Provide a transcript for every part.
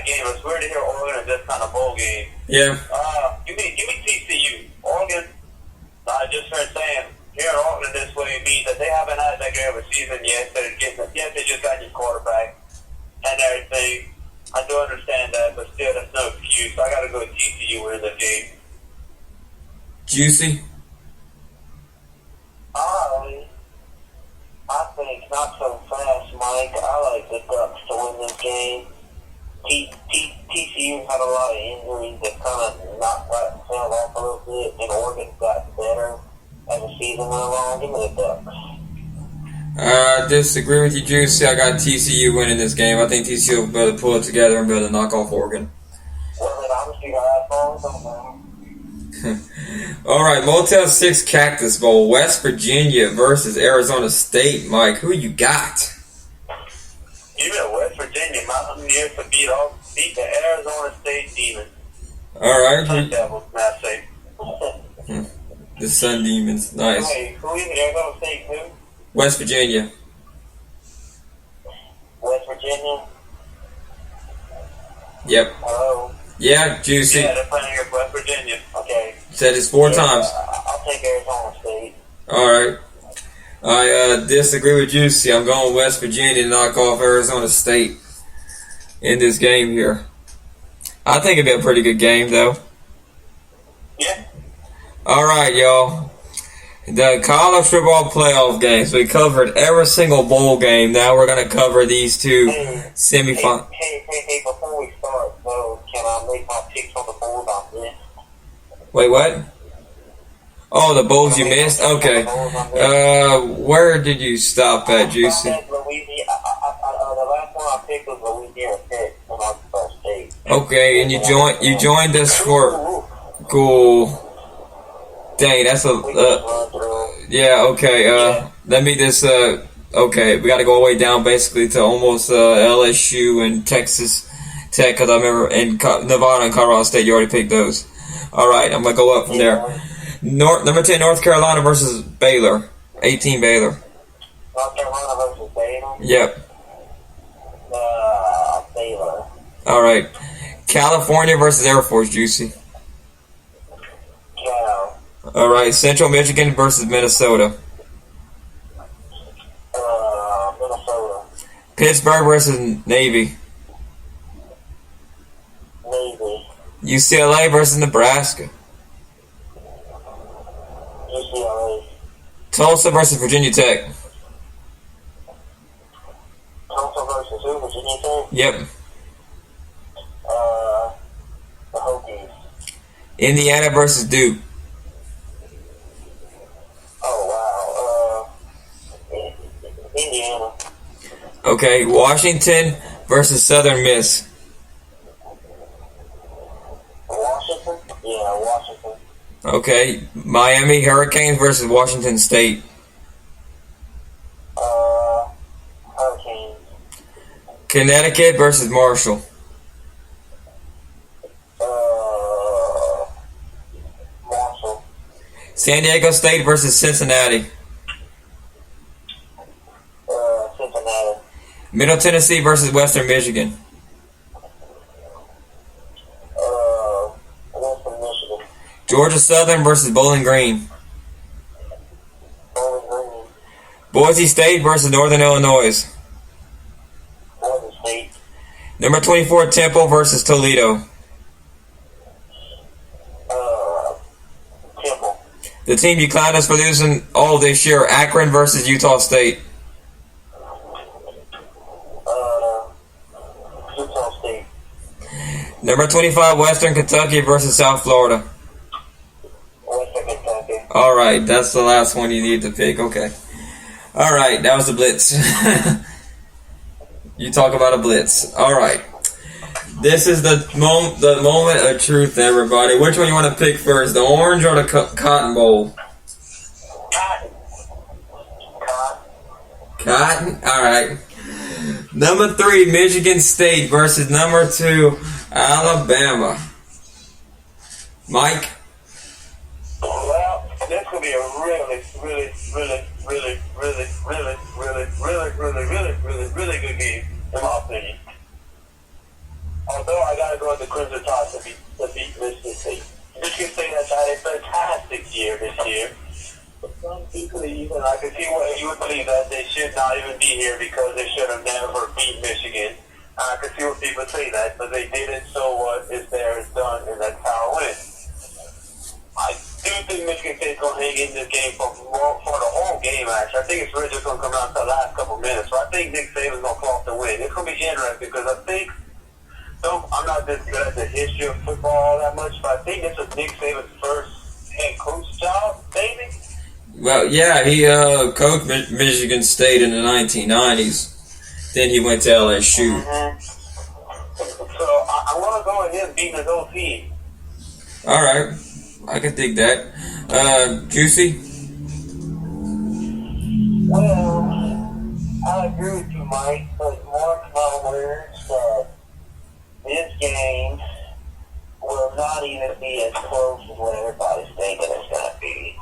that game. It's weird to hear Oregon in this kind of bowl game. Yeah. Give me TCU. Oregon. I just heard saying here in Oregon this way means that they haven't had that great of a season yet. Yes, they just got your quarterback and everything. I do understand that, but still, that's no excuse. I got to go with TCU winning the game. Juicy. I think not so fast, Mike. I like the Ducks to win this game. TCU had a lot of injuries that kind of knocked that fell off a little bit, and Oregon got better as the season went along. Give me the Ducks. I disagree with you, Juicy. I got TCU winning this game. I think TCU will be able to pull it together and be able to knock off Oregon. Well, then obviously got that All right, Motel 6 Cactus Bowl, West Virginia versus Arizona State. Mike, who you got? You know West Virginia Mountaineers to beat the Arizona State Demons. All right. Sun Devils, may I say. The Sun Demons. Nice. Hey, who is it? Arizona State who? West Virginia. West Virginia? Yep. Hello? Yeah, Juicy. Yeah, they're playing here West Virginia. Okay. Said it's 4 times. I'll take Arizona State. All right. I disagree with Juicy. I'm going West Virginia to knock off Arizona State in this game here. I think it'd be a pretty good game, though. Yeah. All right, y'all. The college football playoff games. We covered every single bowl game. Now we're going to cover these two semifinals. Hey, before we start, though, can I make my picks on the board on this? Wait, what? Oh, the bowls you missed? Okay. Where did you stop at, Juicy? The last one I picked was Louisiana Tech from Arkansas State. Okay, and you joined us for cool. Dang, that's a yeah. Okay, let me just okay. We got to go all the way down basically to almost LSU and Texas Tech because I remember in Nevada and Colorado State you already picked those. All right, I'm gonna go up from there. Number 10, North Carolina versus Baylor. 18 Baylor. North Carolina versus Baylor? Yep. Baylor. All right. California versus Air Force, Juicy. Cal. All right. Central Michigan versus Minnesota. Minnesota. Pittsburgh versus Navy. Navy. UCLA versus Nebraska. UCLA. Tulsa versus Virginia Tech. Tulsa versus who? Virginia Tech? Yep. The Hokies. Indiana versus Duke. Oh, wow. Indiana. Okay. Washington versus Southern Miss. Washington? Yeah, Washington. Okay. Miami Hurricanes versus Washington State. Hurricanes. Connecticut versus Marshall. Marshall. San Diego State versus Cincinnati. Cincinnati. Middle Tennessee versus Western Michigan. Western Michigan. Georgia Southern versus Bowling Green. Bowling Green. Boise State versus Northern Illinois. Boise State. Number 24 Temple versus Toledo. Temple. The team you clowned us for losing all this year, Akron versus Utah State. Utah State. Number 25 Western Kentucky versus South Florida. Western Kentucky. All right, that's the last one you need to pick. Okay. All right, that was a blitz. You talk about a blitz. All right. This is the moment of truth, everybody. Which one you want to pick first, the Orange or the Cotton Bowl? Cotton. Cotton? All right. Number 3, Michigan State versus number 2, Alabama. Mike? Well, this could be a really good game, in my opinion. Although gotta go with the Crimson Tide to beat Michigan State. Michigan State has had a fantastic year this year. But some people, even I can see why you would believe that they should not even be here because they should have never beat Michigan. I can see what people say that, but they did it, so what is there is done, and that's how it went. I do think Michigan State's going to hang in this game for the whole game, actually. I think it's really just going to come down to the last couple minutes. So I think Nick Saban's going to pull off the win. It's going to be interesting because I think, I'm not this good at the history of football that much, but I think this was Nick Saban's first head coach job, maybe? Well, yeah, he coached Michigan State in the 1990s. Then he went to LSU. Mm-hmm. So I want to go with him beating his old team. All right. I can dig that. Juicy? Well, I agree with you, Mike, but mark my words that this game will not even be as close as what everybody's thinking it's going to be.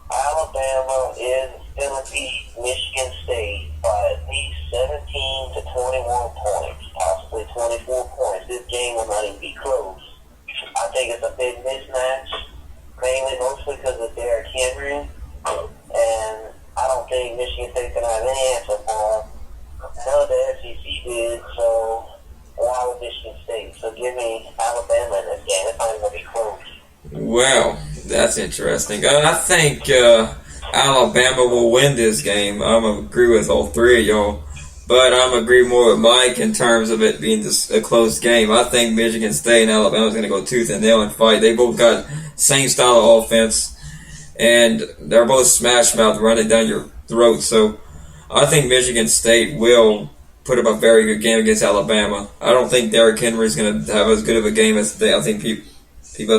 Alabama is going to beat Michigan State by at least 17 to 21 points, possibly 24 points. This game will not even be close. I think it's a big mismatch, mostly because of Derrick Henry, and I don't think Michigan State's going to have any answer for him. None of the SEC did, so why would Michigan State? So give me Alabama in this game. It's not even going to be close. Well, that's interesting. I think Alabama will win this game. I'm going to agree with all three of y'all. But I'm going to agree more with Mike in terms of it being a close game. I think Michigan State and Alabama is going to go tooth and nail and fight. They both got same style of offense. And they're both smash mouth running down your throat. So I think Michigan State will put up a very good game against Alabama. I don't think Derrick Henry is going to have as good of a game as I think people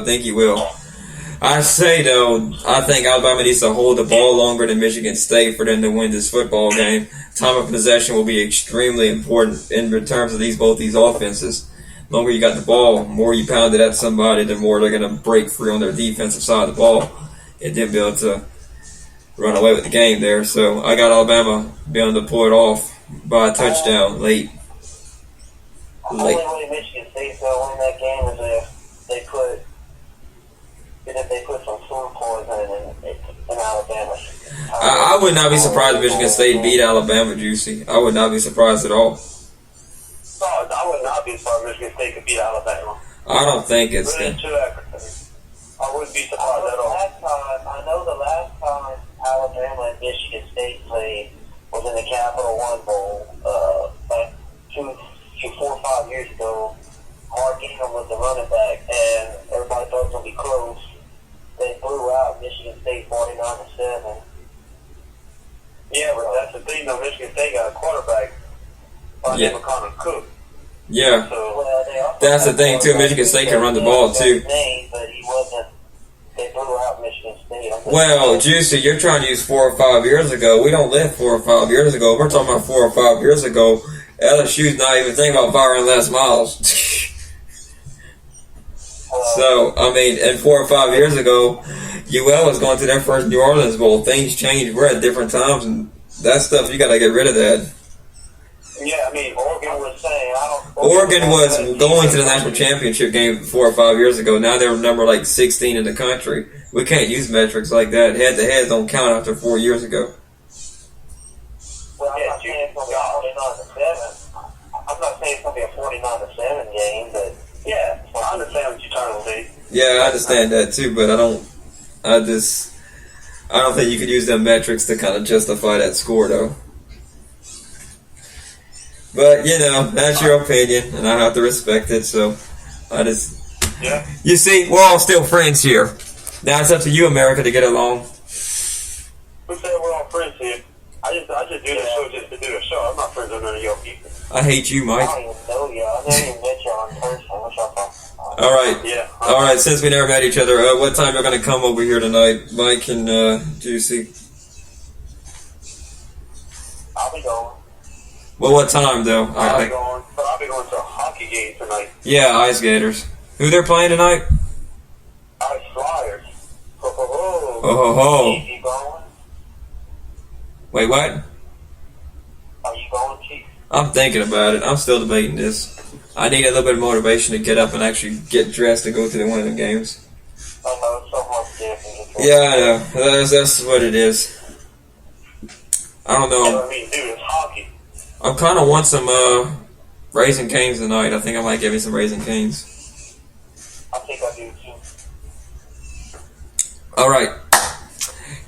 think he will. I say, though, I think Alabama needs to hold the ball longer than Michigan State for them to win this football game. Time of possession will be extremely important in terms of both these offenses. The longer you got the ball, more you pound it at somebody, the more they're going to break free on their defensive side of the ball and then be able to run away with the game there. So I got Alabama being able to pull it off by a touchdown late. The only way Michigan State's going to win that game is if they put some food poisoning in Alabama. I would not be surprised if Michigan State beat Alabama, Juicy. I would not be surprised at all. No, I would not be surprised if Michigan State could beat Alabama. I don't think it's really I wouldn't be surprised at all. I know the last time Alabama and Michigan State played was in the Capital One Bowl, like 4 or 5 years ago. Mark Ingram was the running back, and everybody thought it was going to be close. They blew out Michigan State 49-7. Yeah, but that's the thing, though. Michigan State got a quarterback by the name of Connor Cook. Yeah. So, that's the thing, too. Michigan State can run the ball, too. But he wasn't. They blew out Michigan State. Well, Juicy, you're trying to use 4 or 5 years ago. We don't live 4 or 5 years ago. We're talking about 4 or 5 years ago. LSU's not even thinking about firing Les Miles. So, I mean, and 4 or 5 years ago, UL was going to their first New Orleans Bowl. Things changed. We're at different times, and that stuff, you got to get rid of that. Yeah, I mean, Oregon was saying, Oregon was going to the national championship game 4 or 5 years ago. Now they're number like 16 in the country. We can't use metrics like that. Head-to-heads don't count after 4 years ago. Well, I'm not saying it's going to be a 49-7. I'm not saying it's going to be a 49-7 game, but yeah, I understand what you're trying to say. Yeah, I understand that too, but I don't think you could use them metrics to kind of justify that score, though. But, you know, that's your opinion, and I have to respect it, so Yeah. You see, we're all still friends here. Now it's up to you, America, to get along. Who said we're all friends here? I just do the show just to do the show. I'm not friends with none of your people. I hate you, Mike. I don't even know you. I never even met y'all in person. What y'all talking about? All right. Yeah. All right, since we never met each other, what time are going to come over here tonight, Mike and Juicy? I'll be going. Well, what time, though? I'll be going to a hockey game tonight. Yeah, Ice Gators. Who they're playing tonight? Ice Flyers. Ho, ho, ho. Oh, ho, ho. You going? Wait, what? Are you going, Chief? I'm thinking about it. I'm still debating this. I need a little bit of motivation to get up and actually get dressed to go to one of the games. I know, it's so much different. Yeah, I know. That's what it is. I don't know. I mean, dude, it's hockey. I kind of want some Raising Cane's tonight. I think I might give me some Raising Cane's. I think I do too. All right.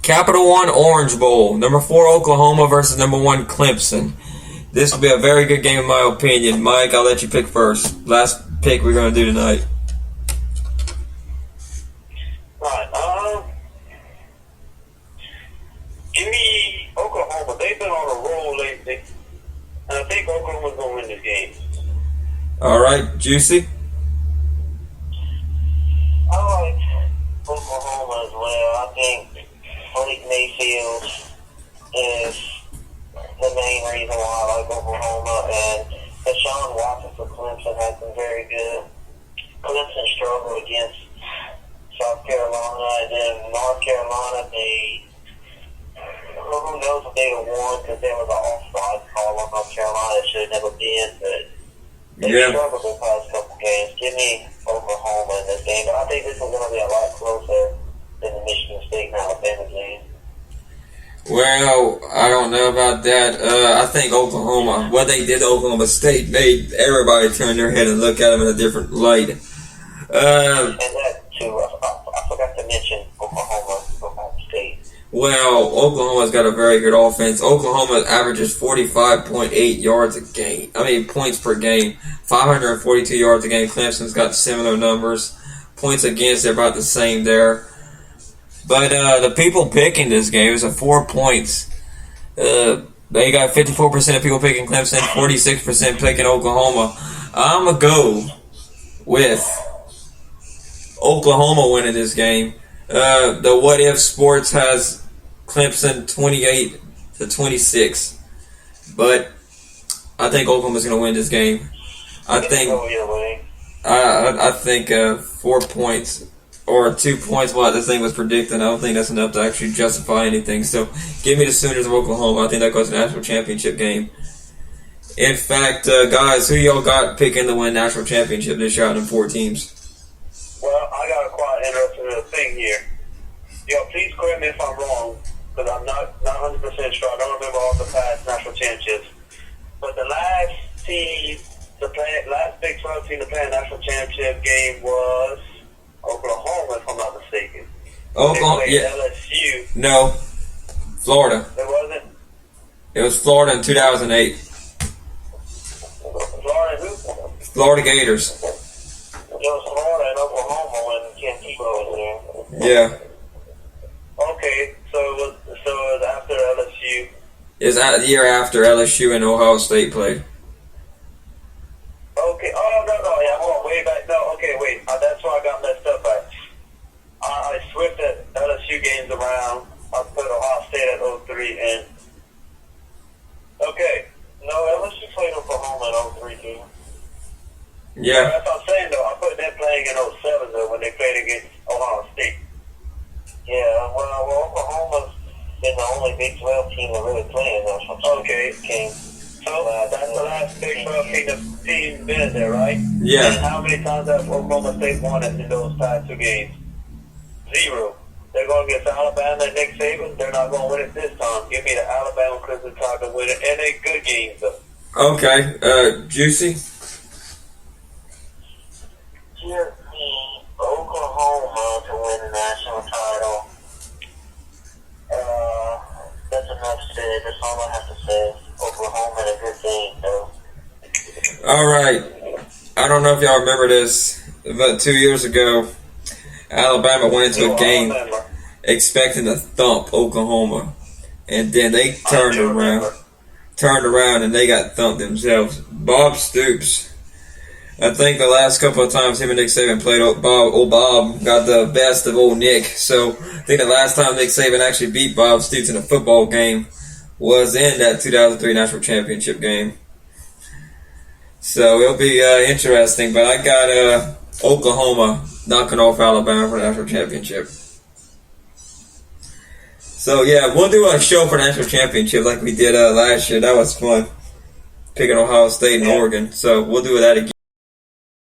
Capital One Orange Bowl. Number 4 Oklahoma versus number 1 Clemson. This will be a very good game in my opinion. Mike, I'll let you pick first. Last pick we're going to do tonight. Right. Give me Oklahoma. They've been on a roll lately, and I think Oklahoma's going to win this game. All right, Juicy. I like Oklahoma as well. I think Malik Mayfield is the main reason why I like Oklahoma, and Deshaun Watson for Clemson has been very good. Clemson struggled against South Carolina, and then North Carolina, who knows if they would have won because there was an offside call on North Carolina. It should have never been, but they struggled the past couple games. Give me Oklahoma in this game, but I think this is going to be a lot closer than the Michigan State and Alabama game. Well, I don't know about that. I think Oklahoma, what they did to Oklahoma State made everybody turn their head and look at them in a different light. And that, too, I forgot to mention Oklahoma State. Well, Oklahoma's got a very good offense. Oklahoma averages 45.8 yards a game. Points per game. 542 yards a game. Clemson's got similar numbers. Points against, they're about the same there. But the people picking this game is 4 points. They got 54% of people picking Clemson, 46% picking Oklahoma. I'm going to go with Oklahoma winning this game. The What If Sports has Clemson 28-26. But I think Oklahoma's going to win this game. I think 4 points. Or 2 points what this thing was predicting. I don't think that's enough to actually justify anything. So, give me the Sooners of Oklahoma. I think that goes to the national championship game. In fact, guys, who y'all got picking to win national championship this year out of 4 teams? Well, I got a quite interesting little thing here. Please correct me if I'm wrong, because I'm not 100% sure. I don't remember all the past national championships. But the last last Big 12 team to play a national championship game was Oklahoma, if I'm not mistaken. Oklahoma, yeah. LSU. No, Florida. It wasn't? It was Florida in 2008. Florida who? Florida Gators. It was Florida and Oklahoma when Ken Tebow was there. Yeah. Okay, so it was after LSU. It was the year after LSU and Ohio State played. Okay. Oh, no, yeah, hold on, way back. No, okay, wait. That's why I got messed up at. I switched the LSU games around. I put Ohio State at 03 and. Okay. No, LSU played Oklahoma in 03 too. Yeah. That's what I'm saying, though. I put them playing in 07, though, when they played against Ohio State. Yeah, well, Oklahoma's been the only Big 12 team to really play in national championship game. So that's the last Big 12 team been there, right? Yeah. And how many times have Oklahoma State won it in those past 2 games? 0. They're going against Alabama and Nick Saban. They're not going to win it this time. Give me the Alabama Crimson Tide to win it, and they good games, though. Okay. Juicy? Give me Oklahoma to win the national title. That's enough said. That's all I have to say. Oklahoma in a good game, though. All right. I don't know if y'all remember this, but 2 years ago, Alabama went into a game expecting to thump Oklahoma, and then they turned around and they got thumped themselves. Bob Stoops, I think the last couple of times him and Nick Saban played, Bob got the best of old Nick. So I think the last time Nick Saban actually beat Bob Stoops in a football game was in that 2003 national championship game. So it'll be interesting, but I got Oklahoma knocking off Alabama for the national championship. So yeah, we'll do a show for the national championship like we did last year. That was fun, picking Ohio State and Oregon. So we'll do that again.